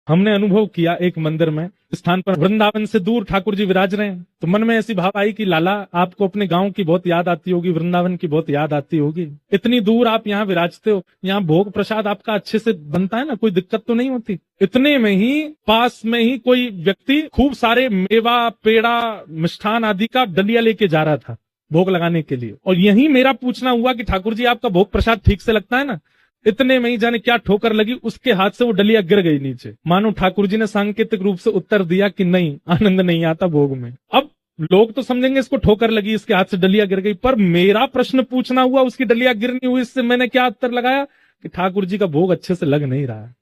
हमने अनुभव किया एक मंदिर में, स्थान पर वृंदावन से दूर ठाकुर जी विराज रहे हैं, तो मन में ऐसी भाव आई कि लाला आपको अपने गांव की बहुत याद आती होगी, वृंदावन की बहुत याद आती होगी, इतनी दूर आप यहाँ विराजते हो, यहाँ भोग प्रसाद आपका अच्छे से बनता है ना, कोई दिक्कत तो नहीं होती। इतने में ही पास में ही कोई व्यक्ति खूब सारे मेवा पेड़ा मिष्ठान आदि का डलिया लेके जा रहा था भोग लगाने के लिए, और यही मेरा पूछना हुआ कि ठाकुर जी आपका भोग प्रसाद ठीक से लगता है ना। इतने में ही जाने क्या ठोकर लगी, उसके हाथ से वो डलिया गिर गई नीचे, मानो ठाकुर जी ने सांकेतिक रूप से उत्तर दिया कि नहीं, आनंद नहीं आता भोग में। अब लोग तो समझेंगे इसको ठोकर लगी, इसके हाथ से डलिया गिर गई, पर मेरा प्रश्न पूछना हुआ उसकी डलिया गिरनी हुई, इससे मैंने क्या उत्तर लगाया कि ठाकुर जी का भोग अच्छे से लग नहीं रहा है,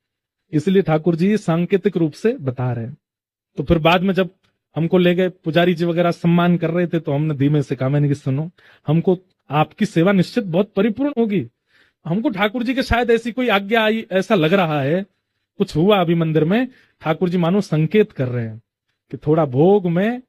इसलिए ठाकुर जी सांकेतिक रूप से बता रहे हैं। तो फिर बाद में जब हमको ले गए, पुजारी जी वगैरह सम्मान कर रहे थे, तो हमने धीमे से कहा, मैंने कि सुनो, हमको आपकी सेवा निश्चित बहुत परिपूर्ण होगी, हमको ठाकुर जी के शायद ऐसी कोई आज्ञा आई, ऐसा लग रहा है, कुछ हुआ अभी मंदिर में, ठाकुर जी मानो संकेत कर रहे हैं कि थोड़ा भोग में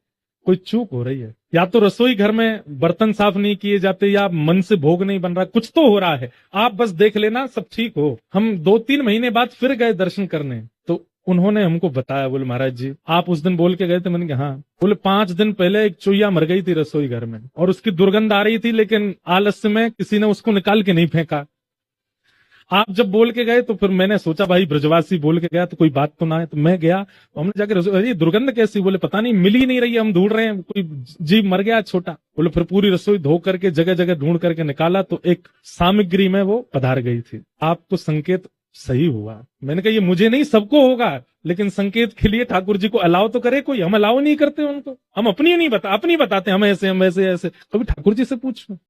कोई चूक हो रही है, या तो रसोई घर में बर्तन साफ नहीं किए जाते, या मन से भोग नहीं बन रहा, कुछ तो हो रहा है, आप बस देख लेना सब ठीक हो। हम 2-3 महीने बाद फिर गए दर्शन करने, तो उन्होंने हमको बताया, बोले महाराज जी आप उस दिन बोल के गए थे, मैंने कहा हाँ। बोले 5 दिन पहले एक चुईया मर गई थी रसोई घर में, और उसकी दुर्गंध आ रही थी, लेकिन आलस्य में किसी ने उसको निकाल के नहीं फेंका। आप जब बोल के गए तो फिर मैंने सोचा भाई ब्रजवासी बोल के गया तो कोई बात तो ना है, तो मैं गया, तो हमने जाकर अरे दुर्गंध कैसी, बोले पता नहीं मिल ही नहीं रही है, हम ढूंढ रहे हैं, कोई जीव मर गया छोटा। बोले फिर पूरी रसोई धो करके जगह जगह ढूंढ करके निकाला, तो एक सामग्री में वो पधार गई थी। आपको संकेत सही हुआ। मैंने कहा ये मुझे नहीं सबको होगा, लेकिन संकेत के लिए ठाकुर जी को अलाउ तो करे कोई, हम अलाउ नहीं करते उनको, हम अपनी नहीं अपनी बताते, हम ऐसे ऐसे, कभी ठाकुर जी से पूछो।